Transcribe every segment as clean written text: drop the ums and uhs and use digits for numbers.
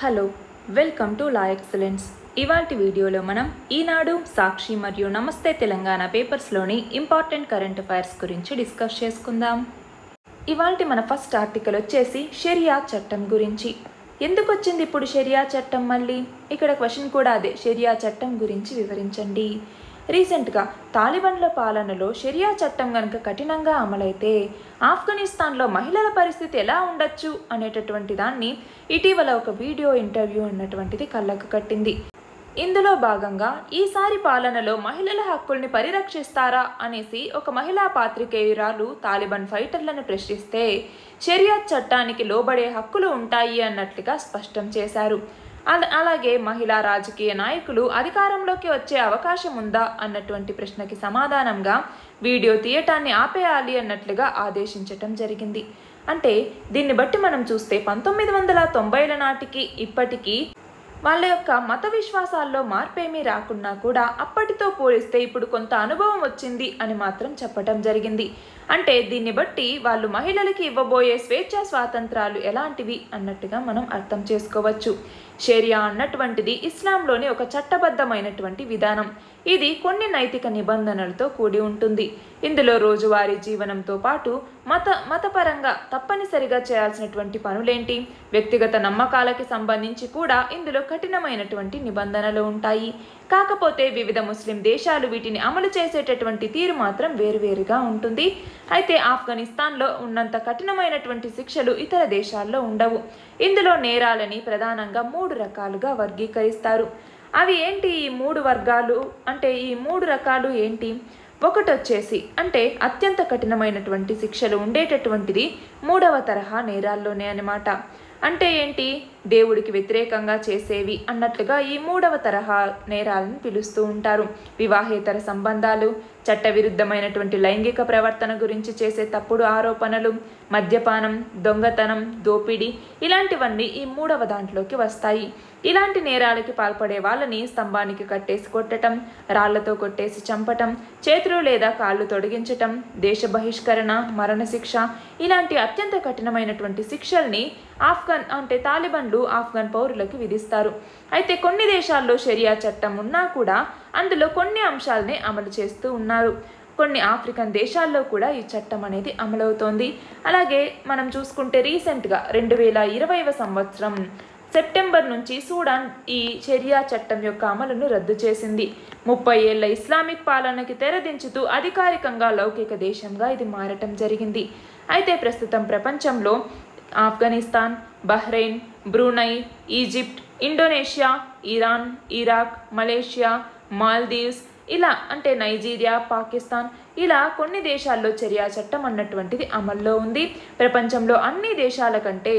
Hello welcome to law excellence. ఇవాల్టి వీడియోలో మనం ఈనాడు, సాక్షి మరియు నమస్తే తెలంగాణ పేపర్స్లోని ఇంపార్టెంట్ కరెంట్ అఫైర్స్ గురించి డిస్కస్ చేసుకుందాం. ఇవాల్టి మన ఫస్ట్ ఆర్టికల్ వచ్చేసి షరియా చట్టం గురించి. ఎందుకు వచ్చింది ఇప్పుడు షరియా చట్టం? మళ్ళీ ఇక్కడ క్వశ్చన్ కూడా అదే, షరియా చట్టం గురించి వివరించండి. రీసెంట్గా తాలిబాన్ల పాలనలో షరియా చట్టం కనుక కఠినంగా అమలైతే ఆఫ్ఘనిస్తాన్లో మహిళల పరిస్థితి ఎలా ఉండొచ్చు అనేటటువంటి దాన్ని ఇటీవల ఒక వీడియో ఇంటర్వ్యూ అన్నటువంటిది కళ్ళకు కట్టింది. ఇందులో భాగంగా ఈసారి పాలనలో మహిళల హక్కుల్ని పరిరక్షిస్తారా అనేసి ఒక మహిళా పాత్రికేయురాలు తాలిబాన్ ఫైటర్లను ప్రశ్నిస్తే షరియా చట్టానికి లోబడే హక్కులు ఉంటాయి అన్నట్లుగా స్పష్టం చేశారు. అలాగే మహిళా రాజకీయ నాయకులు అధికారంలోకి వచ్చే అవకాశం ఉందా అన్నటువంటి ప్రశ్నకి సమాధానంగా వీడియో తీయటాన్ని ఆపేయాలి అన్నట్లుగా ఆదేశించటం జరిగింది. అంటే దీన్ని బట్టి మనం చూస్తే 1990ల నాటికి ఇప్పటికీ వాళ్ళ యొక్క మత విశ్వాసాల్లో మార్పేమీ రాకున్నా కూడా అప్పటితో పోలిస్తే ఇప్పుడు కొంత అనుభవం వచ్చింది అని మాత్రం చెప్పటం జరిగింది. అంటే దీన్ని బట్టి వాళ్ళు మహిళలకి ఇవ్వబోయే స్వేచ్ఛా స్వాతంత్రాలు ఎలాంటివి అన్నట్టుగా మనం అర్థం చేసుకోవచ్చు. షరియా అన్నటువంటిది ఇస్లాంలోని ఒక చట్టబద్ధమైనటువంటి విధానం. ఇది కొన్ని నైతిక నిబంధనలతో కూడి ఉంటుంది. ఇందులో రోజువారీ జీవనంతో పాటు మతపరంగా తప్పనిసరిగా చేయాల్సినటువంటి పనులేంటి, వ్యక్తిగత నమ్మకాలకి సంబంధించి కూడా ఇందులో కఠినమైనటువంటి నిబంధనలు ఉంటాయి. కాకపోతే వివిధ ముస్లిం దేశాలు వీటిని అమలు చేసేటటువంటి తీరు మాత్రం వేరువేరుగా ఉంటుంది. అయితే ఆఫ్ఘనిస్తాన్లో ఉన్నంత కఠినమైనటువంటి శిక్షలు ఇతర దేశాల్లో ఉండవు. ఇందులో నేరాలని ప్రధానంగా 3 రకాలుగా వర్గీకరిస్తారు. అవి ఏంటి ఈ 3 వర్గాలు అంటే ఈ 3 రకాలు ఏంటి? ఒకటి వచ్చేసి అంటే అత్యంత కఠినమైనటువంటి శిక్షలు ఉండేటటువంటిది 3వ తరహా నేరాల్లోనే అన్నమాట. అంటే ఏంటి? దేవుడికి వ్యతిరేకంగా చేసేవి అన్నట్లుగా ఈ 3వ తరహా నేరాలను పిలుస్తూ ఉంటారు. వివాహేతర సంబంధాలు, చట్టవిరుద్ధమైనటువంటి లైంగిక ప్రవర్తన గురించి చేసే తప్పుడు ఆరోపణలు, మద్యపానం, దొంగతనం, దోపిడీ ఇలాంటివన్నీ ఈ 3వ దాంట్లోకి వస్తాయి. ఇలాంటి నేరాలకి పాల్పడే వాళ్ళని స్తంభానికి కట్టేసి కొట్టడం, రాళ్లతో కొట్టేసి చంపటం, చేతులు లేదా కాళ్ళు తొలగించటం, దేశ బహిష్కరణ, మరణశిక్ష ఇలాంటి అత్యంత కఠినమైనటువంటి శిక్షల్ని తాలిబాన్లు ఆఫ్ఘన్ పౌరులకు విధిస్తారు. అయితే కొన్ని దేశాల్లో షరియా చట్టం ఉన్నా కూడా అందులో కొన్ని అంశాలనే అమలు చేస్తూ ఉన్నారు. కొన్ని ఆఫ్రికన్ దేశాల్లో కూడా ఈ చట్టం అనేది అమలవుతోంది. అలాగే మనం చూసుకుంటే రీసెంట్గా 2020వ సంవత్సరం సెప్టెంబర్ నుంచి సూడాన్ ఈ షరియా చట్టం యొక్క అమలును రద్దు చేసింది. 30 ఏళ్ల ఇస్లామిక్ పాలనకి తెరదించుతూ అధికారికంగా లౌకిక దేశంగా ఇది మారటం జరిగింది. అయితే ప్రస్తుతం ప్రపంచంలో Afghanistan, Bahrain, Brunei, Egypt, Indonesia, Iran, Iraq, Malaysia, Maldives ఇలా అంటే నైజీరియా, పాకిస్తాన్ ఇలా కొన్ని దేశాల్లో షరియా చట్టం అన్నటువంటిది అమల్లో ఉంది. ప్రపంచంలో అన్ని దేశాల కంటే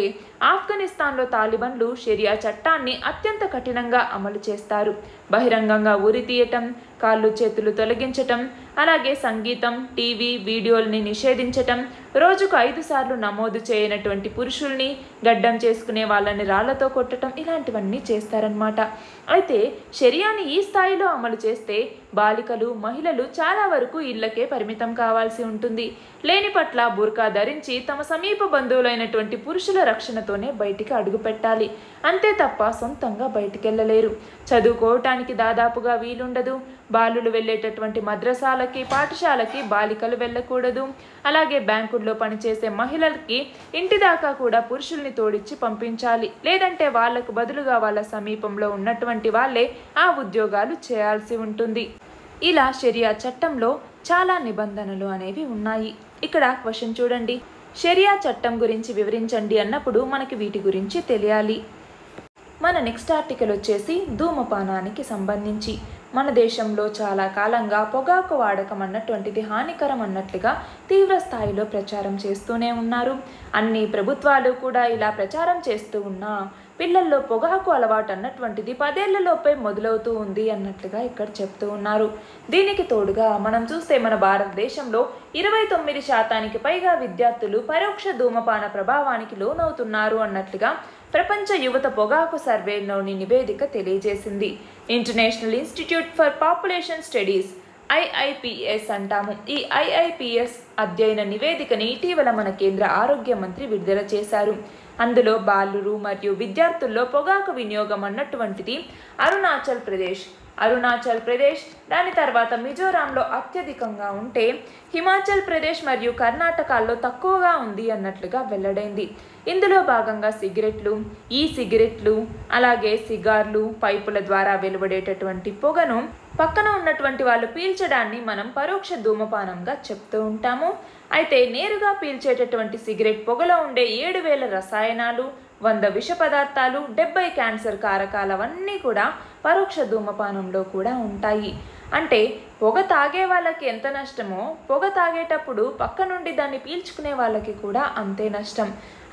ఆఫ్ఘనిస్తాన్లో తాలిబాన్లు షరియా చట్టాన్ని అత్యంత కఠినంగా అమలు చేస్తారు. బహిరంగంగా ఉరి తీయటం, కాళ్ళు చేతులు తొలగించటం, అలాగే సంగీతం, టీవీ, వీడియోల్ని నిషేధించటం, రోజుకు 5 సార్లు నమోదు చేయనటువంటి పురుషుల్ని, గడ్డం చేసుకునే వాళ్ళని రాళ్లతో కొట్టడం ఇలాంటివన్నీ చేస్తారన్నమాట. అయితే షరియాని ఈ స్థాయిలో అమలు చేస్తే బాలికలు, మహిళలు చాలా వరకు ఇళ్లకే పరిమితం కావాల్సి ఉంటుంది. లేని పట్ల బుర్కా ధరించి తమ సమీప బంధువులైనటువంటి పురుషుల రక్షణతోనే బయటికి అడుగు పెట్టాలి. అంతే తప్ప సొంతంగా బయటికెళ్ళలేరు. చదువుకోవటానికి దాదాపుగా వీలుండదు. బాలులు వెళ్ళేటటువంటి మద్రసాలకి, పాఠశాలకి బాలికలు వెళ్ళకూడదు. అలాగే బ్యాంకుల్లో పనిచేసే మహిళలకి ఇంటి దాకా కూడా పురుషుల్ని తోడిచ్చి పంపించాలి. లేదంటే వాళ్లకు బదులుగా వాళ్ళ సమీపంలో ఉన్నటువంటి వాళ్ళే ఆ ఉద్యోగాలు చేయాల్సి ఉంటుంది. ఇలా షరియా చట్టంలో చాలా నిబంధనలు అనేవి ఉన్నాయి. ఇక్కడ క్వశ్చన్ చూడండి, షరియా చట్టం గురించి వివరించండి అన్నప్పుడు మనకి వీటి గురించి తెలియాలి. మన నెక్స్ట్ ఆర్టికల్ వచ్చేసి ధూమపానానికి సంబంధించి. మన దేశంలో చాలా కాలంగా పొగాకు వాడకం అన్నటువంటిది హానికరం అన్నట్లుగా తీవ్ర స్థాయిలో ప్రచారం చేస్తూనే ఉన్నారు. అన్ని ప్రభుత్వాలు కూడా ఇలా ప్రచారం చేస్తూ ఉన్నా పిల్లల్లో పొగాకు అలవాటు అన్నటువంటిది 10 ఏళ్లలోపే మొదలవుతూ ఉంది అన్నట్లుగా ఇక్కడ చెప్తూ ఉన్నారు. దీనికి తోడుగా మనం చూస్తే మన భారతదేశంలో 29% పైగా విద్యార్థులు పరోక్ష ధూమపాన ప్రభావానికి లోనవుతున్నారు అన్నట్లుగా ప్రపంచ యువత పొగాకు సర్వేలోని నివేదిక తెలియజేసింది. International institute for population studies IIPS అంటాము. ఈ IIPS అధ్యయన నివేదికని ఇటీవల మన కేంద్ర ఆరోగ్య మంత్రి విడుదల చేశారు. అందులో బాలురు మరియు విద్యార్థుల్లో పొగాకు వినియోగం అన్నటువంటిది అరుణాచల్ ప్రదేశ్ దాని తర్వాత మిజోరాంలో అత్యధికంగా ఉంటే హిమాచల్ ప్రదేశ్ మరియు కర్ణాటకలో తక్కువగా ఉంది అన్నట్లుగా వెల్లడైంది. ఇందులో భాగంగా సిగరెట్లు అలాగే సిగార్లు పైపుల ద్వారా వెలువడేటటువంటి పొగను పక్కన ఉన్నటువంటి వాళ్ళు పీల్చడాన్ని మనం పరోక్ష ధూమపానంగా చెప్తూ ఉంటాము. అయితే నేరుగా పీల్చేటటువంటి సిగరెట్ పొగలో ఉండే 7,000 రసాయనాలు, 100 విష పదార్థాలు, 70 క్యాన్సర్ కారకాలు అవన్నీ కూడా పరోక్ష ధూమపానంలో కూడా ఉంటాయి. అంటే పొగ తాగే వాళ్ళకి ఎంత నష్టమో పొగ తాగేటప్పుడు పక్క నుండి దాన్ని పీల్చుకునే వాళ్ళకి కూడా అంతే నష్టం.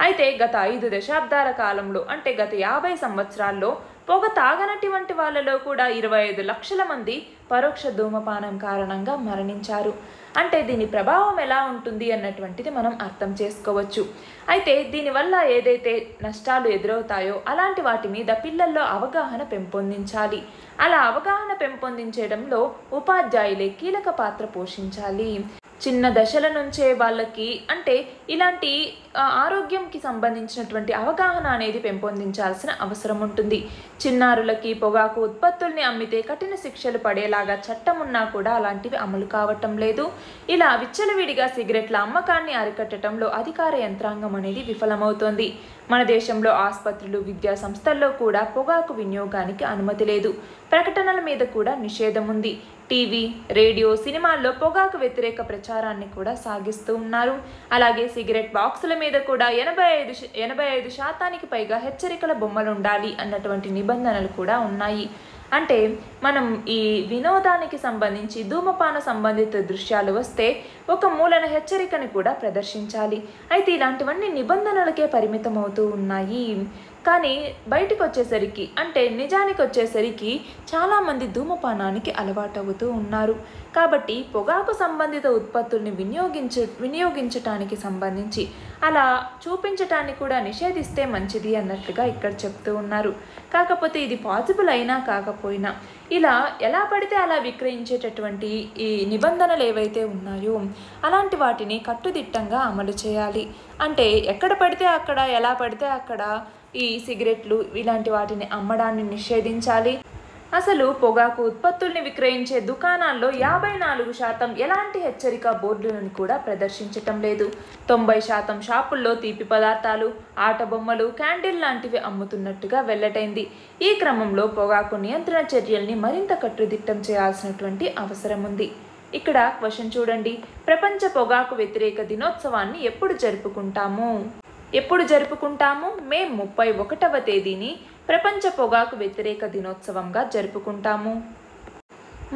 అయితే గత 5 దశాబ్దాల కాలంలో అంటే గత 50 సంవత్సరాల్లో పొగ తాగనటువంటి వాళ్ళలో కూడా 25 లక్షల మంది పరోక్ష ధూమపానం కారణంగా మరణించారు. అంటే దీని ప్రభావం ఎలా ఉంటుంది అన్నటువంటిది మనం అర్థం చేసుకోవచ్చు. అయితే దీనివల్ల ఏదైతే నష్టాలు ఎదురవుతాయో అలాంటి వాటి మీద పిల్లల్లో అవగాహన పెంపొందించాలి. అలా అవగాహన పెంపొందించడంలో ఉపాధ్యాయులే కీలక పాత్ర పోషించాలి. చిన్న దశల నుంచే వాళ్ళకి అంటే ఇలాంటి ఆరోగ్యంకి సంబంధించినటువంటి అవగాహన అనేది పెంపొందించాల్సిన అవసరం ఉంటుంది. చిన్నారులకి పొగాకు ఉత్పత్తుల్ని అమ్మితే కఠిన శిక్షలు పడేలాగా చట్టం ఉన్నా కూడా అలాంటివి అమలు కావటం లేదు. ఇలా విచ్చలవిడిగా సిగరెట్ల అమ్మకాన్ని అరికట్టడంలో అధికార యంత్రాంగం అనేది విఫలమవుతోంది. మన దేశంలో ఆసుపత్రులు, విద్యా సంస్థల్లో కూడా పొగాకు వినియోగానికి అనుమతి లేదు. ప్రకటనల మీద కూడా నిషేధం ఉంది. టీవీ, రేడియో, సినిమాల్లో పొగాకు వ్యతిరేక ప్రచారాన్ని కూడా సాగిస్తూ ఉన్నారు. అలాగే సిగరెట్ బాక్సుల మీద కూడా 85% పైగా హెచ్చరికల బొమ్మలు ఉండాలి అన్నటువంటి నిబంధనలు కూడా ఉన్నాయి. అంటే మనం ఈ వినోదానికి సంబంధించి ధూమపాన సంబంధిత దృశ్యాలు వస్తే ఒక మూలన హెచ్చరికని కూడా ప్రదర్శించాలి. అయితే ఇలాంటివన్నీ నిబంధనలకే పరిమితం అవుతూ ఉన్నాయి. కానీ బయటకు వచ్చేసరికి అంటే నిజానికి వచ్చేసరికి చాలామంది ధూమపానానికి అలవాటవుతూ ఉన్నారు. కాబట్టి పొగాకు సంబంధిత ఉత్పత్తుల్ని వినియోగించటానికి సంబంధించి అలా చూపించటాన్ని కూడా నిషేధిస్తే మంచిది అన్నట్లుగా ఇక్కడ చెప్తూ ఉన్నారు. కాకపోతే ఇది పాసిబుల్ అయినా కాకపోయినా ఇలా ఎలా పడితే అలా విక్రయించేటటువంటి ఈ నిబంధనలు ఏవైతే ఉన్నాయో అలాంటి వాటిని కట్టుదిట్టంగా అమలు చేయాలి. అంటే ఎక్కడ పడితే అక్కడ ఎలా పడితే అక్కడ ఈ సిగరెట్లు ఇలాంటి వాటిని అమ్మడాన్ని నిషేధించాలి. అసలు పొగాకు ఉత్పత్తుల్ని విక్రయించే దుకాణాల్లో 54% ఎలాంటి హెచ్చరిక బోర్డులను కూడా ప్రదర్శించటం లేదు. 90% షాపుల్లో తీపి పదార్థాలు, ఆట బొమ్మలు, క్యాండిల్ లాంటివి అమ్ముతున్నట్టుగా వెల్లటైంది. ఈ క్రమంలో పొగాకు నియంత్రణ చర్యల్ని మరింత కట్టుదిట్టం చేయాల్సినటువంటి అవసరం ఉంది. ఇక్కడ క్వశ్చన్ చూడండి. ప్రపంచ పొగాకు వ్యతిరేక దినోత్సవాన్ని ఎప్పుడు జరుపుకుంటాము? మే 31వ తేదీని ప్రపంచ పొగాకు వ్యతిరేక దినోత్సవంగా జరుపుకుంటాము.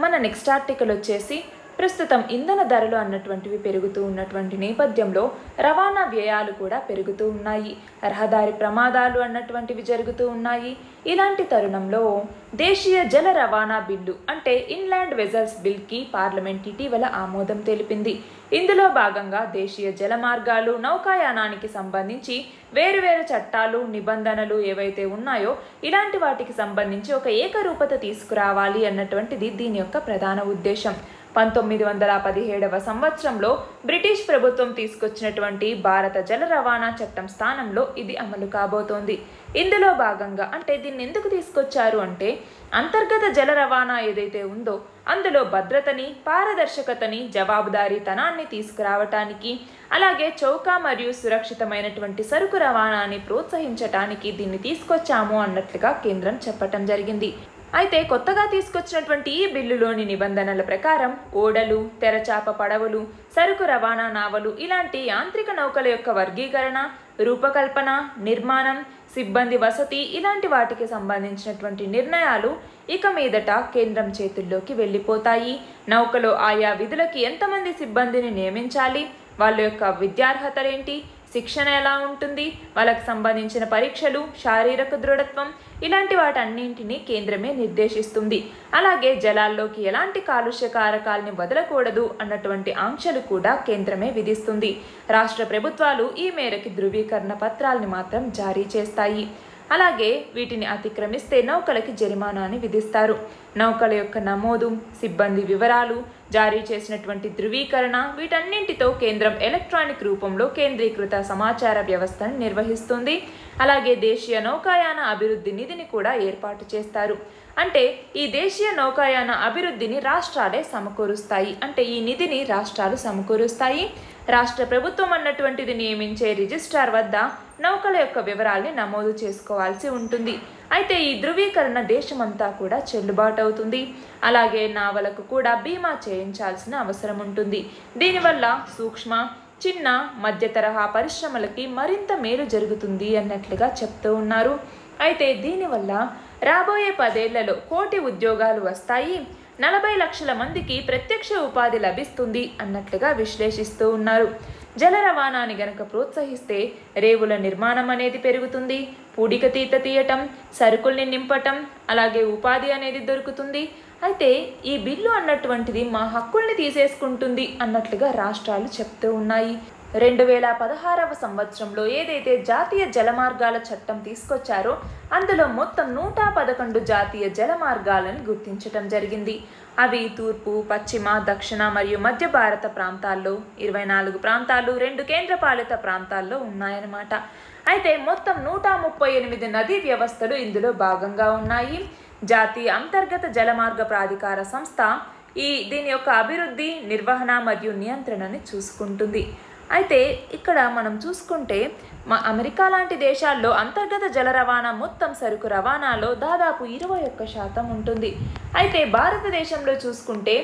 మన నెక్స్ట్ ఆర్టికల్ వచ్చేసి ప్రస్తుతం ఇంధన ధరలు అన్నటువంటివి పెరుగుతూ ఉన్నటువంటి నేపథ్యంలో రవాణా వ్యయాలు కూడా పెరుగుతూ ఉన్నాయి. రహదారి ప్రమాదాలు అన్నటువంటివి జరుగుతూ ఉన్నాయి. ఇలాంటి తరుణంలో దేశీయ జల రవాణా బిల్లు అంటే ఇన్లాండ్ వెజల్స్ బిల్కి పార్లమెంట్ ఇటీవల ఆమోదం తెలిపింది. ఇందులో భాగంగా దేశీయ జల మార్గాలు, నౌకాయానానికి సంబంధించి వేరువేరు చట్టాలు, నిబంధనలు ఏవైతే ఉన్నాయో ఇలాంటి వాటికి సంబంధించి ఒక ఏకరూపత తీసుకురావాలి అన్నటువంటిది దీని యొక్క ప్రధాన ఉద్దేశం. 1917వ సంవత్సరంలో బ్రిటిష్ ప్రభుత్వం తీసుకొచ్చినటువంటి భారత జల రవాణా చట్టం స్థానంలో ఇది అమలు కాబోతోంది. ఇందులో భాగంగా అంటే దీన్ని ఎందుకు తీసుకొచ్చారు అంటే అంతర్గత జల రవాణా ఏదైతే ఉందో అందులో భద్రతని, పారదర్శకతని, జవాబుదారీతనాన్ని తీసుకురావటానికి అలాగే చౌక మరియు సురక్షితమైనటువంటి సరుకు రవాణాని ప్రోత్సహించటానికి దీన్ని తీసుకొచ్చాము అన్నట్లుగా కేంద్రం చెప్పటం జరిగింది. అయితే కొత్తగా తీసుకొచ్చినటువంటి ఈ బిల్లులోని నిబంధనల ప్రకారం ఓడలు, తెరచాప పడవలు, సరుకు రవాణా నావలు ఇలాంటి యాంత్రిక నౌకల యొక్క వర్గీకరణ, రూపకల్పన, నిర్మాణం, సిబ్బంది వసతి ఇలాంటి వాటికి సంబంధించినటువంటి నిర్ణయాలు ఇక మీదట కేంద్రం చేతుల్లోకి వెళ్ళిపోతాయి. నౌకలో ఆయా విధులకి ఎంతమంది సిబ్బందిని నియమించాలి, వాళ్ళ యొక్క విద్యార్హతలేంటి, శిక్షణ ఎలా ఉంటుంది, వాళ్ళకి సంబంధించిన పరీక్షలు, శారీరక దృఢత్వం ఇలాంటి వాటన్నింటినీ కేంద్రమే నిర్దేశిస్తుంది. అలాగే జలాల్లోకి ఎలాంటి కాలుష్య కారకాలని వదలకూడదు అన్నటువంటి ఆంక్షలు కూడా కేంద్రమే విధిస్తుంది. రాష్ట్ర ప్రభుత్వాలు ఈ మేరకి ధృవీకరణ పత్రాలని మాత్రం జారీ చేస్తాయి. అలాగే వీటిని అతిక్రమిస్తే నౌకలకి జరిమానాని విధిస్తారు. నౌకల యొక్క నమోదు, సిబ్బంది వివరాలు, జారీ చేసినటువంటి ధృవీకరణ వీటన్నింటితో కేంద్రం ఎలక్ట్రానిక్ రూపంలో కేంద్రీకృత సమాచార వ్యవస్థను నిర్వహిస్తుంది. అలాగే దేశీయ నౌకాయాన అభివృద్ధి నిధిని కూడా ఏర్పాటు చేస్తారు. అంటే ఈ దేశీయ నౌకాయాన అభివృద్ధిని రాష్ట్రాలే సమకూరుస్తాయి. అంటే ఈ నిధిని రాష్ట్రాలు సమకూరుస్తాయి. రాష్ట్ర ప్రభుత్వం అన్నటువంటిది నియమించే రిజిస్ట్రార్ వద్ద నౌకల యొక్క వివరాల్ని నమోదు చేసుకోవాల్సి ఉంటుంది. అయితే ఈ ధృవీకరణ దేశమంతా కూడా చెల్లుబాటు అవుతుంది. అలాగే నావలకు కూడా బీమా చేయించాల్సిన అవసరం ఉంటుంది. దీనివల్ల సూక్ష్మ, చిన్న, మధ్య తరహా పరిశ్రమలకి మరింత మేలు జరుగుతుంది అన్నట్లుగా చెప్తూ ఉన్నారు. అయితే దీనివల్ల రాబోయే 10 ఏళ్లలో 1 కోటి ఉద్యోగాలు వస్తాయి, 40 లక్షల మందికి ప్రత్యక్ష ఉపాధి లభిస్తుంది అన్నట్లుగా విశ్లేషిస్తూ ఉన్నారు. జల రవాణాని గనక ప్రోత్సహిస్తే రేవుల నిర్మాణం అనేది పెరుగుతుంది, పూడిక తీత తీయటం, సరుకుల్ని నింపటం, అలాగే ఉపాధి అనేది దొరుకుతుంది. అయితే ఈ బిల్లు అన్నటువంటిది మా హక్కుల్ని తీసేసుకుంటుంది అన్నట్లుగా రాష్ట్రాలు చెప్తూ ఉన్నాయి. 2016వ సంవత్సరంలో ఏదైతే జాతీయ జలమార్గాల చట్టం తీసుకొచ్చారో అందులో మొత్తం 111 జాతీయ జలమార్గాలను గుర్తించటం జరిగింది. అవి తూర్పు, పశ్చిమ, దక్షిణ మరియు మధ్య భారత ప్రాంతాల్లో 24 ప్రాంతాలు, 2 కేంద్రపాలిత ప్రాంతాల్లో ఉన్నాయన్నమాట. అయితే మొత్తం 138 నదీ వ్యవస్థలు ఇందులో భాగంగా ఉన్నాయి. జాతీయ అంతర్గత జలమార్గ ప్రాధికార సంస్థ దీని యొక్క అభివృద్ధి, నిర్వహణ మరియు నియంత్రణని చూసుకుంటుంది. అయితే ఇక్కడ మనం చూసుకుంటే అమెరికా లాంటి దేశాల్లో అంతర్గత జల రవాణా మొత్తం సరుకు రవాణాలో దాదాపు 21% ఉంటుంది. అయితే భారతదేశంలో చూసుకుంటే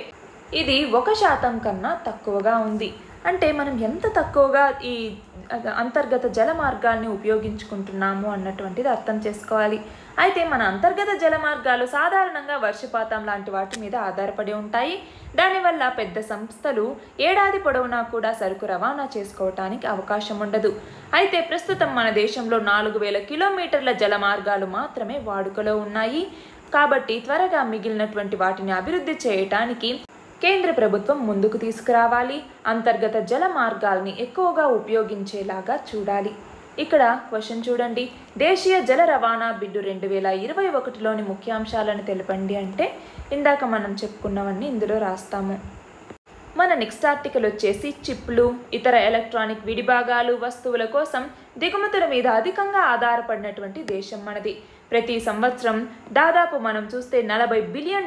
ఇది 1% కన్నా తక్కువగా ఉంది. అంటే మనం ఎంత తక్కువగా ఈ అంతర్గత జల మార్గాల్ని ఉపయోగించుకుంటున్నాము అన్నటువంటిది అర్థం చేసుకోవాలి. అయితే మన అంతర్గత జల మార్గాలు సాధారణంగా వర్షపాతం లాంటి వాటి మీద ఆధారపడి ఉంటాయి. దానివల్ల పెద్ద సంస్థలు ఏడాది పొడవునా కూడా సరుకు రవాణా చేసుకోవటానికి అవకాశం ఉండదు. అయితే ప్రస్తుతం మన దేశంలో 4000 కిలోమీటర్ల జల మార్గాలు మాత్రమే వాడుకలో ఉన్నాయి. కాబట్టి త్వరగా మిగిలినటువంటి వాటిని అభివృద్ధి చేయటానికి కేంద్ర ప్రభుత్వం ముందుకు తీసుకురావాలి. అంతర్గత జల మార్గాల్ని ఎక్కువగా ఉపయోగించేలాగా చూడాలి. ఇక్కడ క్వశ్చన్ చూడండి, దేశీయ జల రవాణా బిల్లు 2021లోని ముఖ్యాంశాలను తెలపండి అంటే ఇందాక మనం చెప్పుకున్నవన్నీ ఇందులో రాస్తాము. మన నెక్స్ట్ ఆర్టికల్ వచ్చేసి చిప్లు, ఇతర ఎలక్ట్రానిక్ విడిభాగాలు, వస్తువుల కోసం దిగుమతుల మీద అధికంగా ఆధారపడినటువంటి దేశం మనది. ప్రతి సంవత్సరం దాదాపు మనం చూస్తే $40 బిలియన్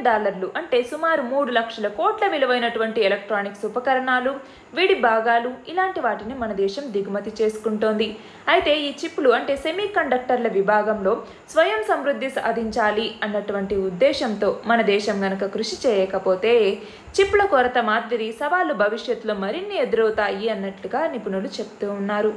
అంటే సుమారు 3 లక్షల కోట్ల విలువైనటువంటి ఎలక్ట్రానిక్స్ ఉపకరణాలు, విడి భాగాలు ఇలాంటి వాటిని మన దేశం దిగుమతి చేసుకుంటోంది. అయితే ఈ చిప్లు అంటే సెమీ కండక్టర్ల విభాగంలో స్వయం సమృద్ధి సాధించాలి అన్నటువంటి ఉద్దేశంతో మన దేశం గనక కృషి చేయకపోతే చిప్ల కొరత మాదిరి సవాళ్లు భవిష్యత్తులో మరిన్ని ఎదురవుతాయి అన్నట్లుగా నిపుణులు చెప్తూ ఉన్నారు.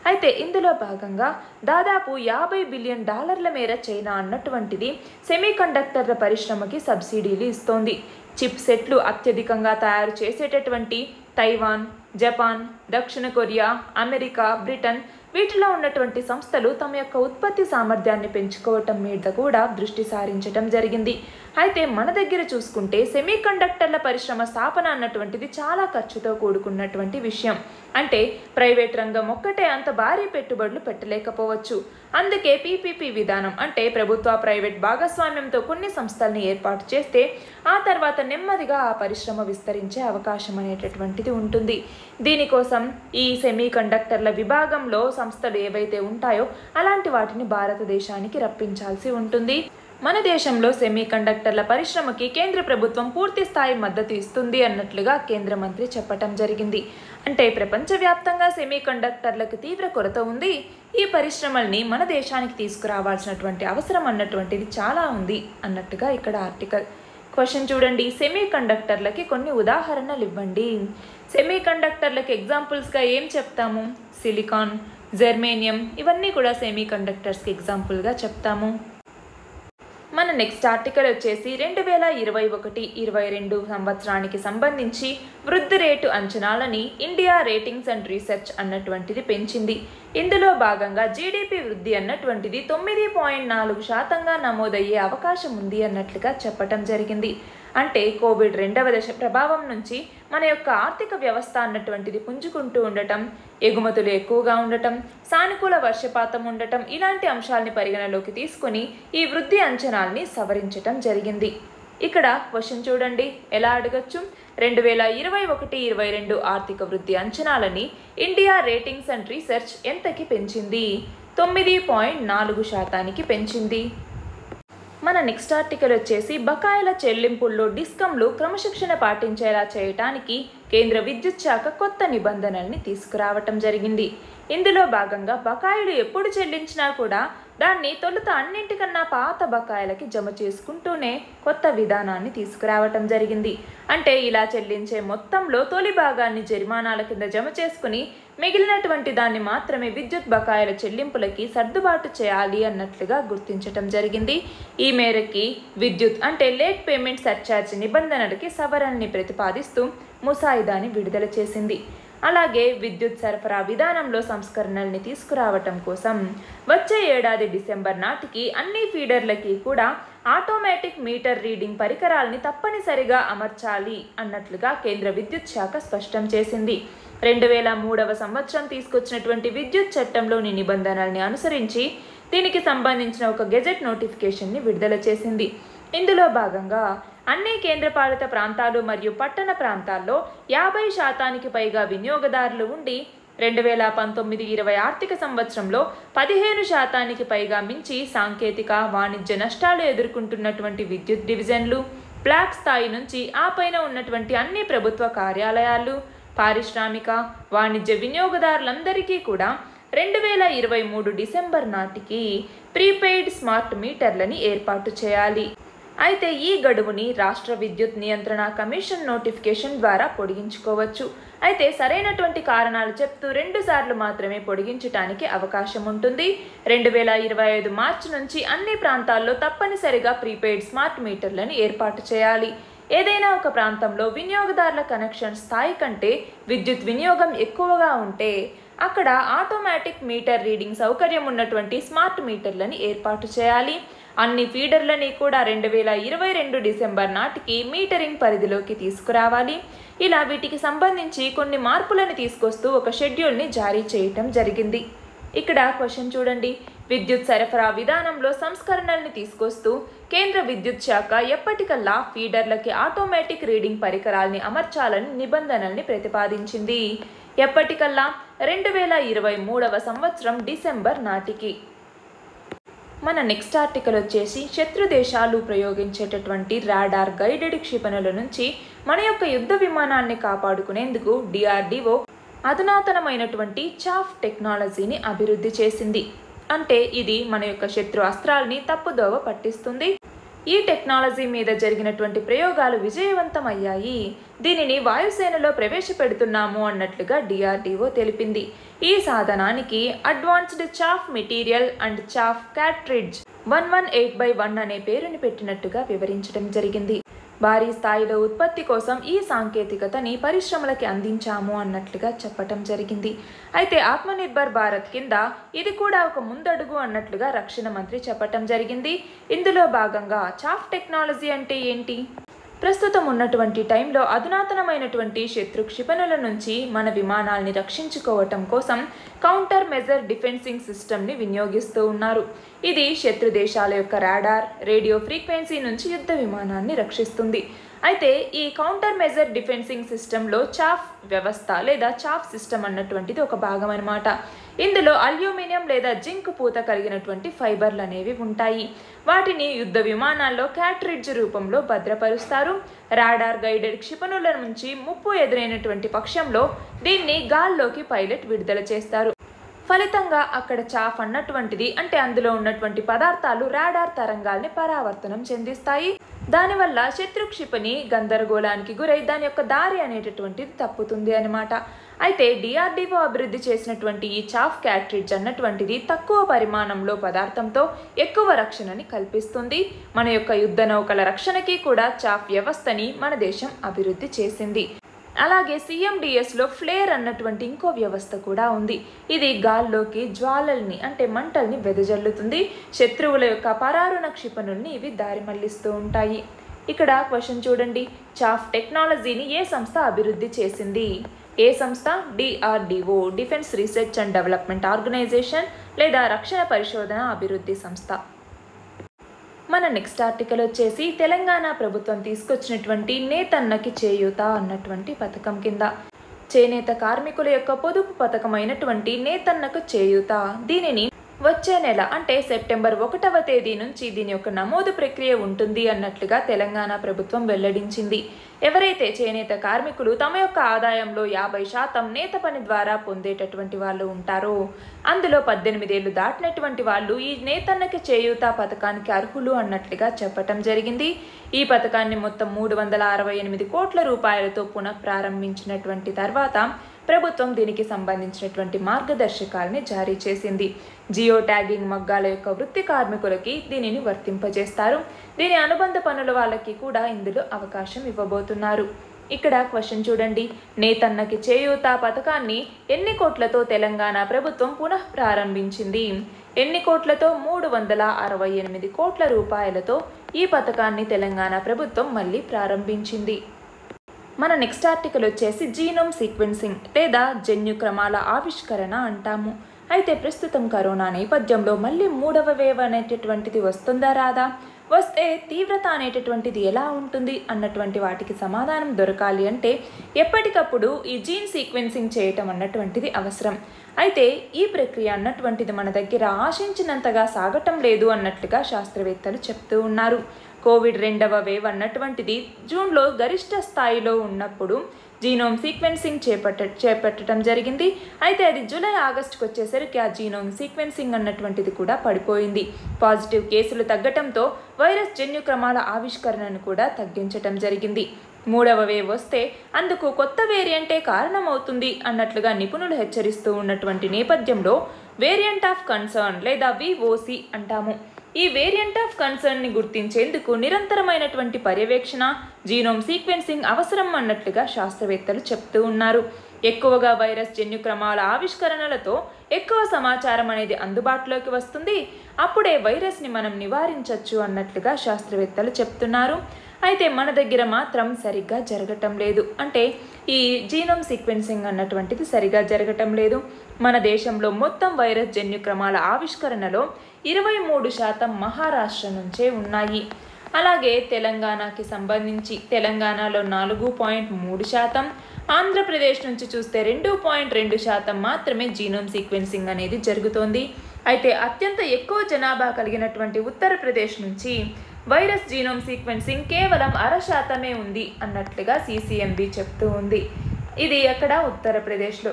అయితే ఇందులో భాగంగా దాదాపు $50 బిలియన్ మేర చైనా అన్నటువంటిది సెమీ కండక్టర్ల పరిశ్రమకి సబ్సిడీలు ఇస్తోంది. చిప్ సెట్లు అత్యధికంగా తయారు చేసేటటువంటి తైవాన్, జపాన్, దక్షిణ కొరియా, అమెరికా, బ్రిటన్ వీటిలో ఉన్నటువంటి సంస్థలు తమ యొక్క ఉత్పత్తి సామర్థ్యాన్ని పెంచుకోవటం మీద కూడా దృష్టి సారించడం జరిగింది. అయితే మన దగ్గర చూసుకుంటే సెమీ కండక్టర్ల పరిశ్రమ స్థాపన అన్నటువంటిది చాలా ఖర్చుతో కూడుకున్నటువంటి విషయం. అంటే ప్రైవేట్ రంగం ఒక్కటే అంత భారీ పెట్టుబడులు పెట్టలేకపోవచ్చు. అందుకే పీపీపీ విధానం అంటే ప్రభుత్వ ప్రైవేట్ భాగస్వామ్యంతో కొన్ని సంస్థల్ని ఏర్పాటు చేస్తే ఆ తర్వాత నెమ్మదిగా ఆ పరిశ్రమ విస్తరించే అవకాశం అనేటటువంటిది ఉంటుంది. దీనికోసం ఈ సెమీ కండక్టర్ల విభాగంలో సంస్థలు ఏవైతే ఉంటాయో అలాంటి వాటిని భారతదేశానికి రప్పించాల్సి ఉంటుంది. మన దేశంలో సెమీ కండక్టర్ల పరిశ్రమకి కేంద్ర ప్రభుత్వం పూర్తి స్థాయి మద్దతు ఇస్తుంది అన్నట్లుగా కేంద్ర మంత్రి చెప్పటం జరిగింది. అంటే ప్రపంచవ్యాప్తంగా సెమీ కండక్టర్లకు తీవ్ర కొరత ఉంది. ఈ పరిశ్రమల్ని మన దేశానికి తీసుకురావాల్సినటువంటి అవసరం అన్నటువంటిది చాలా ఉంది అన్నట్టుగా ఇక్కడ ఆర్టికల్. క్వశ్చన్ చూడండి, సెమీ కండక్టర్లకి కొన్ని ఉదాహరణలు ఇవ్వండి. సెమీ కండక్టర్లకి ఎగ్జాంపుల్స్గా ఏం చెప్తాము? సిలికాన్, జెర్మేనియం ఇవన్నీ కూడా సెమీ కండక్టర్స్కి ఎగ్జాంపుల్గా చెప్తాము. మన నెక్స్ట్ ఆర్టికల్ వచ్చేసి 2021-22 సంవత్సరానికి సంబంధించి వృద్ధి రేటు అంచనాలని ఇండియా రేటింగ్స్ అండ్ రీసెర్చ్ అన్నటువంటిది పెంచింది. ఇందులో భాగంగా జీడీపీ వృద్ధి అన్నటువంటిది 9.4% నమోదయ్యే అవకాశం ఉంది అన్నట్లుగా చెప్పటం జరిగింది. అంటే కోవిడ్ 2వ దశ ప్రభావం నుంచి మన యొక్క ఆర్థిక వ్యవస్థ అన్నటువంటిది పుంజుకుంటూ ఉండటం, ఎగుమతులు ఎక్కువగా ఉండటం, సానుకూల వర్షపాతం ఉండటం ఇలాంటి అంశాలని పరిగణలోకి తీసుకొని ఈ వృద్ధి అంచనాల్ని సవరించటం జరిగింది. ఇక్కడ క్వశ్చన్ చూడండి ఎలా అడగచ్చు. 2021-22 ఆర్థిక వృద్ధి అంచనాలని ఇండియా రేటింగ్స్ అండ్ రీసెర్చ్ ఎంతకి పెంచింది? 9.4% పెంచింది. మన నెక్స్ట్ ఆర్టికల్ వచ్చేసి బకాయిల చెల్లింపుల్లో డిస్కంలు క్రమశిక్షణ పాటించేలా చేయటానికి కేంద్ర విద్యుత్ శాఖ కొత్త నిబంధనల్ని తీసుకురావటం జరిగింది. ఇందులో భాగంగా బకాయిలు ఎప్పుడు చెల్లించినా కూడా దాన్ని తొలుత అన్నింటికన్నా పాత బకాయిలకి జమ చేసుకుంటూనే కొత్త విధానాన్ని తీసుకురావటం జరిగింది. అంటే ఇలా చెల్లించే మొత్తంలో తొలి భాగాన్ని జరిమానాల కింద జమ చేసుకుని మిగిలినటువంటి దాన్ని మాత్రమే విద్యుత్ బకాయిల చెల్లింపులకి సర్దుబాటు చేయాలి అన్నట్లుగా గుర్తించటం జరిగింది. ఈ మేరకి విద్యుత్ అంటే లేట్ పేమెంట్ సర్ఛార్జ్ నిబంధనలకి సవరణని ప్రతిపాదిస్తూ ముసాయిదాని విడుదల చేసింది. అలాగే విద్యుత్ సరఫరా విధానంలో సంస్కరణల్ని తీసుకురావటం కోసం వచ్చే ఏడాది డిసెంబర్ నాటికి అన్ని ఫీడర్లకి కూడా ఆటోమేటిక్ మీటర్ రీడింగ్ పరికరాల్ని తప్పనిసరిగా అమర్చాలి అన్నట్లుగా కేంద్ర విద్యుత్ శాఖ స్పష్టం చేసింది. 2003వ సంవత్సరం తీసుకొచ్చినటువంటి విద్యుత్ చట్టంలోని నిబంధనల్ని అనుసరించి దీనికి సంబంధించిన ఒక గెజెట్ నోటిఫికేషన్ని విడుదల చేసింది. ఇందులో భాగంగా అన్ని కేంద్రపాలిత ప్రాంతాలు మరియు పట్టణ ప్రాంతాల్లో 50% పైగా వినియోగదారులు ఉండి 2019-20 ఆర్థిక సంవత్సరంలో 15% పైగా మించి సాంకేతిక వాణిజ్య నష్టాలు ఎదుర్కొంటున్నటువంటి విద్యుత్ డివిజన్లు, బ్లాక్ స్థాయి నుంచి ఆ పైన ఉన్నటువంటి అన్ని ప్రభుత్వ కార్యాలయాలు, పారిశ్రామిక వాణిజ్య వినియోగదారులందరికీ కూడా 2023 డిసెంబర్ నాటికి ప్రీపెయిడ్ స్మార్ట్ మీటర్లని ఏర్పాటు చేయాలి. అయితే ఈ గడువుని రాష్ట్ర విద్యుత్ నియంత్రణ కమిషన్ నోటిఫికేషన్ ద్వారా పొడిగించుకోవచ్చు. అయితే సరైనటువంటి కారణాలు చెప్తూ 2 సార్లు మాత్రమే పొడిగించడానికి అవకాశం ఉంటుంది. 2025 మార్చి నుంచి అన్ని ప్రాంతాల్లో తప్పనిసరిగా ప్రీపెయిడ్ స్మార్ట్ మీటర్లను ఏర్పాటు చేయాలి. ఏదైనా ఒక ప్రాంతంలో వినియోగదారుల కనెక్షన్ స్థాయి కంటే విద్యుత్ వినియోగం ఎక్కువగా ఉంటే అక్కడ ఆటోమేటిక్ మీటర్ రీడింగ్ సౌకర్యం ఉన్నటువంటి స్మార్ట్ మీటర్లని ఏర్పాటు చేయాలి. అన్ని ఫీడర్లని కూడా 2022 డిసెంబర్ నాటికి మీటరింగ్ పరిధిలోకి తీసుకురావాలి. ఇలా వీటికి సంబంధించి కొన్ని మార్పులను తీసుకొస్తూ ఒక షెడ్యూల్ని జారీ చేయటం జరిగింది. ఇక్కడ క్వశ్చన్ చూడండి. విద్యుత్ సరఫరా విధానంలో సంస్కరణల్ని తీసుకొస్తూ కేంద్ర విద్యుత్ శాఖ ఎప్పటికల్లా ఫీడర్లకి ఆటోమేటిక్ రీడింగ్ పరికరాల్ని అమర్చాలని నిబంధనల్ని ప్రతిపాదించింది. ఎప్పటికల్లా 2023వ సంవత్సరం డిసెంబర్ నాటికి. మన నెక్స్ట్ ఆర్టికల్ వచ్చేసి శత్రు దేశాలు ప్రయోగించేటటువంటి రాడార్ గైడెడ్ క్షిపణుల నుంచి మన యొక్క యుద్ధ విమానాన్ని కాపాడుకునేందుకు డిఆర్డిఓ అధునాతనమైనటువంటి చాఫ్ టెక్నాలజీని అభివృద్ధి చేసింది. అంటే ఇది మన యొక్క శత్రు అస్త్రాల్ని తప్పుదోవ పట్టిస్తుంది. ఈ టెక్నాలజీ మీద జరిగినటువంటి ప్రయోగాలు విజయవంతమయ్యాయి. దీనిని వాయుసేనలో ప్రవేశపెడుతున్నాము అన్నట్లుగా డిఆర్డిఓ తెలిపింది. ఈ సాధనానికి advanced chaff material and chaff cartridge 118/1 అనే పేరుని పెట్టినట్టుగా వివరించడం జరిగింది. భారీ స్థాయిలో ఉత్పత్తి కోసం ఈ సాంకేతికతని పరిశ్రమలకి అందించాము అన్నట్లుగా చెప్పటం జరిగింది. అయితే ఆత్మనిర్భర్ భారత్ కింద ఇది కూడా ఒక ముందడుగు అన్నట్లుగా రక్షణ మంత్రి చెప్పటం జరిగింది. ఇందులో భాగంగా చాఫ్ టెక్నాలజీ అంటే ఏంటి? ప్రస్తుతం ఉన్నటువంటి టైంలో అధునాతనమైనటువంటి శత్రు క్షిపణుల నుంచి మన విమానాల్ని రక్షించుకోవటం కోసం కౌంటర్ మెజర్ డిఫెన్సింగ్ సిస్టమ్ని వినియోగిస్తూ ఉన్నారు. ఇది శత్రు దేశాల యొక్క రాడార్, రేడియో ఫ్రీక్వెన్సీ నుంచి యుద్ధ విమానాన్ని రక్షిస్తుంది. అయితే ఈ కౌంటర్ మెజర్ డిఫెన్సింగ్ సిస్టంలో చాఫ్ వ్యవస్థ లేదా చాఫ్ సిస్టమ్ అన్నటువంటిది ఒక భాగం అన్నమాట. ఇందులో అల్యూమినియం లేదా జింక్ పూత కలిగినటువంటి ఫైబర్లు అనేవి ఉంటాయి. వాటిని యుద్ధ విమానాల్లో క్యాట్రిడ్జ్ రూపంలో భద్రపరుస్తారు. రాడార్ గైడెడ్ క్షిపణుల నుంచి ముప్పు ఎదురైనటువంటి పక్షంలో దీన్ని గాల్లోకి పైలట్ విడుదల చేస్తారు. ఫలితంగా అక్కడ చాఫ్ అన్నటువంటిది అంటే అందులో ఉన్నటువంటి పదార్థాలు రాడార్ తరంగాల్ని పరావర్తనం చెందిస్తాయి. దానివల్ల శత్రు క్షిపణి గందరగోళానికి గురై దాని యొక్క దారి అనేటటువంటిది తప్పుతుంది అన్నమాట. అయితే డిఆర్డిఓ అభివృద్ధి చేసినటువంటి ఈ చాఫ్ క్యాట్రిడ్జ్ అన్నటువంటిది తక్కువ పరిమాణంలో పదార్థంతో ఎక్కువ రక్షణని కల్పిస్తుంది. మన యొక్క యుద్ధ నౌకల రక్షణకి కూడా చాఫ్ వ్యవస్థని మన దేశం అభివృద్ధి చేసింది. అలాగే CMDSలో ఫ్లేర్ అన్నటువంటి ఇంకో వ్యవస్థ కూడా ఉంది. ఇది గాల్లోకి జ్వాలల్ని అంటే మంటల్ని వెదజల్లుతుంది. శత్రువుల యొక్క పరారుణ క్షిపణుల్ని ఇవి దారి మళ్లిస్తూ ఉంటాయి. ఇక్కడ క్వశ్చన్ చూడండి, చాఫ్ టెక్నాలజీని ఏ సంస్థ అభివృద్ధి చేసింది? ఏ సంస్థ? DRDO, defence research and development organisation లేదా రక్షణ పరిశోధన అభివృద్ధి సంస్థ. మన నెక్స్ట్ ఆర్టికల్ వచ్చేసి తెలంగాణ ప్రభుత్వం తీసుకొచ్చినటువంటి నేతన్నకి చేయూత అన్నటువంటి పథకం కింద చేనేత కార్మికుల యొక్క పొదుపు పథకమైనటువంటి నేతన్నకు చేయూత, దీనిని వచ్చే నెల అంటే సెప్టెంబర్ 1వ తేదీ నుంచి దీని యొక్క నమోదు ప్రక్రియ ఉంటుంది అన్నట్లుగా తెలంగాణ ప్రభుత్వం వెల్లడించింది. ఎవరైతే చేనేత కార్మికులు తమ యొక్క ఆదాయంలో 50% నేత పని ద్వారా పొందేటటువంటి వాళ్ళు ఉంటారో అందులో 18 ఏళ్లు దాటినటువంటి వాళ్ళు ఈ నేతన్నకి చేయూత పథకానికి అర్హులు అన్నట్లుగా చెప్పటం జరిగింది. ఈ పథకాన్ని మొత్తం 368 కోట్ల రూపాయలతో పునఃప్రారంభించినటువంటి తర్వాత ప్రభుత్వం దీనికి సంబంధించినటువంటి మార్గదర్శకాలని జారీ చేసింది. జియో ట్యాగింగ్ మగ్గాల యొక్క వృత్తి కార్మికులకి దీనిని వర్తింపజేస్తారు. దీని అనుబంధ పనుల వాళ్ళకి కూడా ఇందులో అవకాశం ఇవ్వబోతున్నారు. ఇక్కడ క్వశ్చన్ చూడండి, నేతన్నకి చేయూత పథకాన్ని ఎన్ని కోట్లతో తెలంగాణ ప్రభుత్వం పునః ప్రారంభించింది? ఎన్ని కోట్లతో? 368 కోట్ల రూపాయలతో ఈ పథకాన్ని తెలంగాణ ప్రభుత్వం మళ్ళీ ప్రారంభించింది. మన నెక్స్ట్ ఆర్టికల్ వచ్చేసి జీనోమ్ సీక్వెన్సింగ్ లేదా జన్యు క్రమాల ఆవిష్కరణ అంటాము. అయితే ప్రస్తుతం కరోనా నేపథ్యంలో మళ్ళీ 3వ వేవ్ అనేటటువంటిది వస్తుందా రాదా? వస్తే తీవ్రత అనేటటువంటిది ఎలా ఉంటుంది అన్నటువంటి వాటికి సమాధానం దొరకాలి అంటే ఎప్పటికప్పుడు ఈ జీన్ సీక్వెన్సింగ్ చేయటం అన్నటువంటిది అవసరం. అయితే ఈ ప్రక్రియ అన్నటువంటిది మన దగ్గర ఆశించినంతగా సాగటం లేదు అన్నట్లుగా శాస్త్రవేత్తలు చెప్తూ ఉన్నారు. కోవిడ్ 2వ వేవ్ అన్నటువంటిది జూన్లో గరిష్ట స్థాయిలో ఉన్నప్పుడు జీనోమ్ సీక్వెన్సింగ్ చేపట్టడం జరిగింది. అయితే అది జూలై ఆగస్టుకు వచ్చేసరికి ఆ జీనోమ్ సీక్వెన్సింగ్ అన్నటువంటిది కూడా పడిపోయింది. పాజిటివ్ కేసులు తగ్గటంతో వైరస్ జన్యు క్రమాల ఆవిష్కరణను కూడా తగ్గించటం జరిగింది. 3వ వేవ్ వస్తే అందుకు కొత్త వేరియంటే కారణమవుతుంది అన్నట్లుగా నిపుణులు హెచ్చరిస్తూ ఉన్నటువంటి నేపథ్యంలో వేరియంట్ ఆఫ్ కన్సర్న్ లేదా VOC అంటాము. ఈ వేరియంట్ ఆఫ్ కన్సర్న్ని గుర్తించేందుకు నిరంతరమైనటువంటి పర్యవేక్షణ జీనోమ్ సీక్వెన్సింగ్ అవసరం అన్నట్లుగా శాస్త్రవేత్తలు చెప్తూ ఉన్నారు. ఎక్కువగా వైరస్ జన్యు క్రమాల ఆవిష్కరణలతో ఎక్కువ సమాచారం అనేది అందుబాటులోకి వస్తుంది. అప్పుడే వైరస్ని మనం నివారించవచ్చు అన్నట్లుగా శాస్త్రవేత్తలు చెప్తున్నారు. అయితే మన దగ్గర మాత్రం సరిగ్గా జరగటం లేదు. అంటే ఈ జీనోమ్ సీక్వెన్సింగ్ అన్నటువంటిది సరిగా జరగటం లేదు. మన దేశంలో మొత్తం వైరస్ జన్యు క్రమాల ఆవిష్కరణలో 23% మహారాష్ట్ర నుంచే ఉన్నాయి. అలాగే తెలంగాణకి సంబంధించి తెలంగాణలో 4.3%, ఆంధ్రప్రదేశ్ నుంచి చూస్తే 2.2% మాత్రమే జీనోమ్ సీక్వెన్సింగ్ అనేది జరుగుతోంది. అయితే అత్యంత ఎక్కువ జనాభా కలిగినటువంటి ఉత్తరప్రదేశ్ నుంచి వైరస్ జీనోమ్ సీక్వెన్సింగ్ కేవలం 0.5% ఉంది అన్నట్లుగా CCMB చెప్తూ ఉంది. ఇది అక్కడ ఉత్తరప్రదేశ్లో.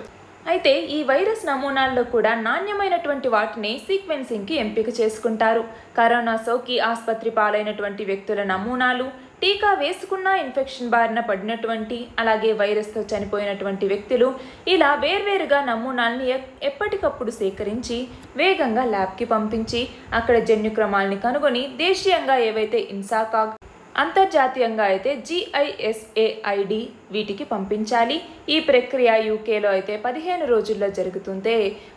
అయితే ఈ వైరస్ నమూనాల్లో కూడా నాణ్యమైనటువంటి వాటిని సీక్వెన్సింగ్కి ఎంపిక చేసుకుంటారు. కరోనా సోకి ఆసుపత్రి పాలైనటువంటి వ్యక్తుల నమూనాలు, టీకా వేసుకున్న ఇన్ఫెక్షన్ బారిన పడినటువంటి అలాగే వైరస్తో చనిపోయినటువంటి వ్యక్తులు ఇలా వేర్వేరుగా నమూనాల్ని ఎప్పటికప్పుడు సేకరించి వేగంగా ల్యాబ్కి పంపించి అక్కడ జన్యు క్రమాల్ని కనుగొని దేశీయంగా ఏవైతే ఇన్సాకాగ్, అంతర్జాతీయంగా అయితే GISAID వీటికి పంపించాలి. ఈ ప్రక్రియ UKలో అయితే 15 రోజుల్లో జరుగుతుంటే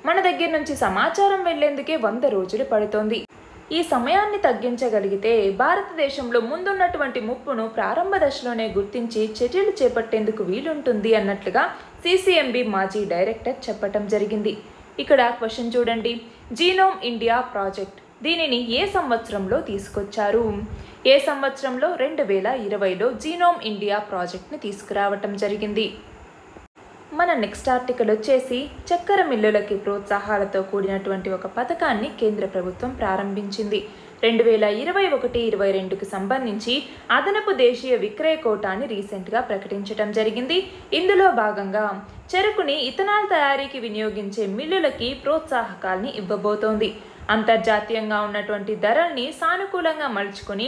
మన దగ్గర నుంచి సమాచారం వెళ్లేందుకే 100 రోజులు పడుతోంది. ఈ సమయాన్ని తగ్గించగలిగితే భారతదేశంలో ముందున్నటువంటి ముప్పును ప్రారంభ దశలోనే గుర్తించి చర్యలు చేపట్టేందుకు వీలుంటుంది అన్నట్లుగా CCMB మాజీ డైరెక్టర్ చెప్పటం జరిగింది. ఇక్కడ క్వశ్చన్ చూడండి, జీనోమ్ ఇండియా ప్రాజెక్ట్ దీనిని ఏ సంవత్సరంలో తీసుకొచ్చారు? ఏ సంవత్సరంలో? 2020లో జీనోమ్ ఇండియా ప్రాజెక్ట్ని తీసుకురావటం జరిగింది. మన నెక్స్ట్ ఆర్టికల్ వచ్చేసి చక్కెర మిల్లులకి ప్రోత్సాహాలతో కూడినటువంటి ఒక పథకాన్ని కేంద్ర ప్రభుత్వం ప్రారంభించింది. 2021-22కి సంబంధించి అదనపు దేశీయ విక్రయ కోటాని రీసెంట్గా ప్రకటించడం జరిగింది. ఇందులో భాగంగా చెరుకుని ఇథనాల్ తయారీకి వినియోగించే మిల్లులకి ప్రోత్సాహకాల్ని ఇవ్వబోతోంది. అంతర్జాతీయంగా ఉన్నటువంటి ధరల్ని సానుకూలంగా మలుచుకొని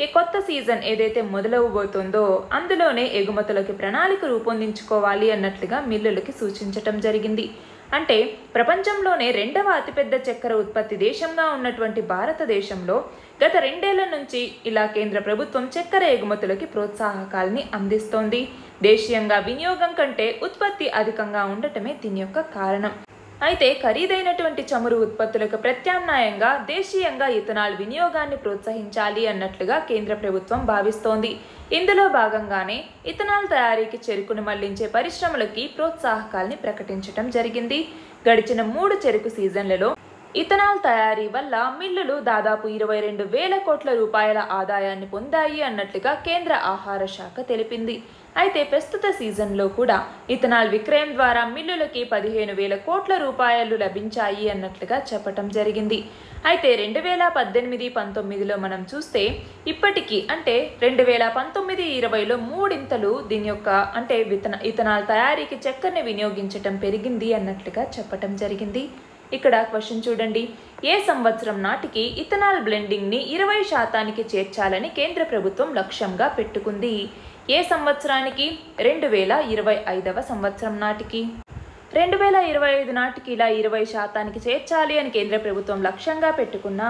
ఈ కొత్త సీజన్ ఏదైతే మొదలవబోతుందో అందులోనే ఎగుమతులకి ప్రణాళిక రూపొందించుకోవాలి అన్నట్లుగా మిల్లులకి సూచించటం జరిగింది. అంటే ప్రపంచంలోనే రెండవ అతిపెద్ద చక్కెర ఉత్పత్తి దేశంగా ఉన్నటువంటి భారతదేశంలో గత 2 ఏళ్ల నుంచి ఇలా కేంద్ర ప్రభుత్వం చక్కెర ఎగుమతులకి ప్రోత్సాహకాల్ని అందిస్తోంది. దేశీయంగా వినియోగం కంటే ఉత్పత్తి అధికంగా ఉండటమే దీని యొక్క కారణం. అయితే ఖరీదైనటువంటి చమురు ఉత్పత్తులకు ప్రత్యామ్నాయంగా దేశీయంగా ఇథనాల్ వినియోగాన్ని ప్రోత్సహించాలి అన్నట్లుగా కేంద్ర ప్రభుత్వం భావిస్తోంది. ఇందులో భాగంగానే ఇథనాల్ తయారీకి చెరుకును మళ్లించే పరిశ్రమలకి ప్రోత్సాహకాల్ని ప్రకటించడం జరిగింది. గడిచిన 3 చెరుకు సీజన్లలో ఇథనాల్ తయారీ వల్ల మిల్లులు దాదాపు 22,000 కోట్ల రూపాయల ఆదాయాన్ని పొందాయి అన్నట్లుగా కేంద్ర ఆహార శాఖ తెలిపింది. అయితే ప్రస్తుత సీజన్లో కూడా ఇథనాల్ విక్రయం ద్వారా మిల్లులకి 15,000 కోట్ల రూపాయలు లభించాయి అన్నట్లుగా చెప్పటం జరిగింది. అయితే 2018-19లో మనం చూస్తే ఇప్పటికీ అంటే 2019-20లో మూడింతలు దీని యొక్క అంటే ఇథనాల్ తయారీకి చక్కెరని వినియోగించటం పెరిగింది అన్నట్లుగా చెప్పటం జరిగింది. ఇక్కడ క్వశ్చన్ చూడండి, ఏ సంవత్సరం నాటికి ఇథనాల్ బ్లెండింగ్ని 20% చేర్చాలని కేంద్ర ప్రభుత్వం లక్ష్యంగా పెట్టుకుంది? ఏ సంవత్సరానికి? 2025వ సంవత్సరం నాటికి. 2025 నాటికి ఇలా 20% చేర్చాలి అని కేంద్ర ప్రభుత్వం లక్ష్యంగా పెట్టుకున్నా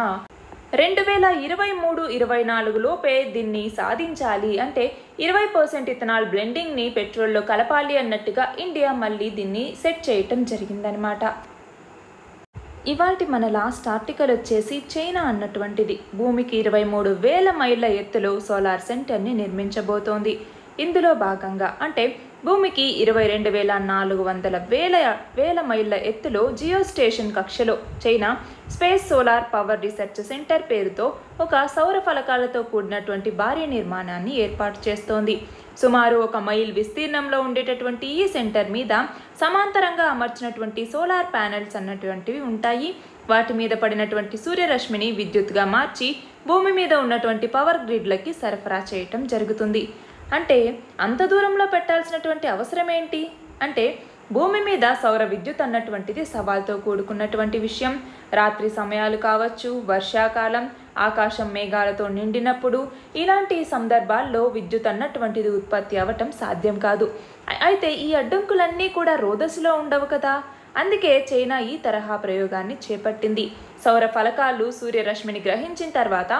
2023-24 లోపే దీన్ని సాధించాలి అంటే 20% ఇథనాల్ బ్లెండింగ్ని పెట్రోల్లో కలపాలి అన్నట్టుగా ఇండియా మళ్ళీ దీన్ని సెట్ చేయటం జరిగిందనమాట. ఇవాల్టి మన లాస్ట్ ఆర్టికల్ వచ్చేసి చైనా అన్నటువంటిది భూమికి 23,000 మైళ్ళ ఎత్తులో సోలార్ సెంటర్ని నిర్మించబోతోంది. ఇందులో భాగంగా అంటే భూమికి 22,400 మైళ్ళ ఎత్తులో జియో స్టేషన్ కక్షలో China space solar power research centre పేరుతో ఒక సౌర ఫలకాలతో కూడినటువంటి భారీ నిర్మాణాన్ని ఏర్పాటు చేస్తోంది. సుమారు 1 మైల్ విస్తీర్ణంలో ఉండేటటువంటి ఈ సెంటర్ మీద సమాంతరంగా అమర్చినటువంటి సోలార్ ప్యానెల్స్ అన్నటువంటివి ఉంటాయి. వాటి మీద పడినటువంటి సూర్యరశ్మిని విద్యుత్గా మార్చి భూమి మీద ఉన్నటువంటి పవర్ గ్రిడ్లకి సరఫరా చేయటం జరుగుతుంది. అంటే అంత దూరంలో పెట్టాల్సినటువంటి అవసరం ఏంటి అంటే భూమి మీద సౌర విద్యుత్ అన్నటువంటిది సవాల్తో కూడుకున్నటువంటి విషయం. రాత్రి సమయాలు కావచ్చు, వర్షాకాలం, ఆకాశం మేఘాలతో నిండినప్పుడు ఇలాంటి సందర్భాల్లో విద్యుత్ అన్నటువంటిది ఉత్పత్తి అవ్వటం సాధ్యం కాదు. అయితే ఈ అడ్డంకులన్నీ కూడా రోదసిలో ఉండవు కదా, అందుకే చైనా ఈ తరహా ప్రయోగాన్ని చేపట్టింది. సౌర ఫలకాలు సూర్యరశ్మిని గ్రహించిన తర్వాత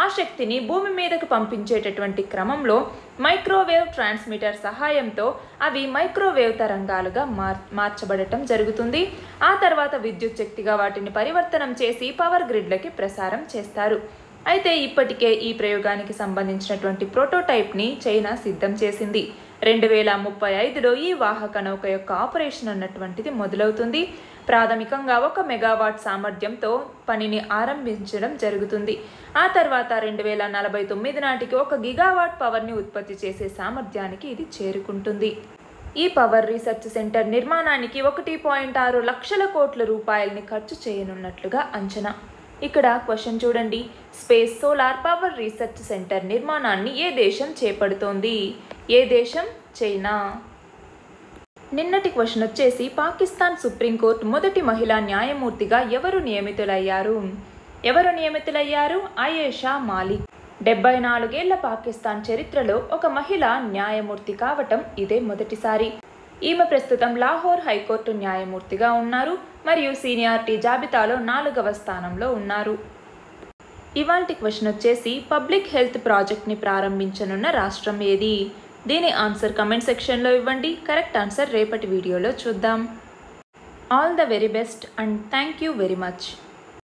ఆ శక్తిని భూమి మీదకు పంపించేటటువంటి క్రమంలో మైక్రోవేవ్ ట్రాన్స్మిటర్ సహాయంతో అవి మైక్రోవేవ్ తరంగాలుగా మార్చబడటం జరుగుతుంది. ఆ తర్వాత విద్యుత్ శక్తిగా వాటిని పరివర్తనం చేసి పవర్ గ్రిడ్లకి ప్రసారం చేస్తారు. అయితే ఇప్పటికే ఈ ప్రయోగానికి సంబంధించినటువంటి ప్రోటోటైప్ని చైనా సిద్ధం చేసింది. 2035లో ఈ వాహక నౌక యొక్క ఆపరేషన్ అన్నటువంటిది మొదలవుతుంది. ప్రాథమికంగా 1 మెగావాట్ సామర్థ్యంతో పనిని ఆరంభించడం జరుగుతుంది. ఆ తర్వాత 2049 నాటికి 1 గిగావాట్ పవర్ని ఉత్పత్తి చేసే సామర్థ్యానికి ఇది చేరుకుంటుంది. ఈ పవర్ రీసెర్చ్ సెంటర్ నిర్మాణానికి 1.6 లక్షల కోట్ల రూపాయలని ఖర్చు చేయనున్నట్లుగా అంచనా. ఇక్కడ క్వశ్చన్ చూడండి, space solar power research centre నిర్మాణాన్ని ఏ దేశం చేపడుతోంది? ఏ దేశం? చైనా. నిన్నటి క్వశ్చన్ వచ్చేసి పాకిస్తాన్ సుప్రీంకోర్టు మొదటి మహిళా న్యాయమూర్తిగా ఎవరు నియమితులయ్యారు? ఆయేషా మాలిక్. 74 ఏళ్ల పాకిస్తాన్ చరిత్రలో ఒక మహిళ న్యాయమూర్తి కావటం ఇదే మొదటిసారి. ఈమె ప్రస్తుతం లాహోర్ హైకోర్టు న్యాయమూర్తిగా ఉన్నారు మరియు సీనియారిటీ జాబితాలో 4వ స్థానంలో ఉన్నారు. ఇవాల్టి క్వశ్చన్ వచ్చేసి పబ్లిక్ హెల్త్ ప్రాజెక్ట్ని ప్రారంభించనున్న రాష్ట్రం ఏది? దీని ఆన్సర్ కమెంట్ సెక్షన్లో ఇవ్వండి. కరెక్ట్ ఆన్సర్ రేపటి వీడియోలో చూద్దాం. All the very best and thank you very much.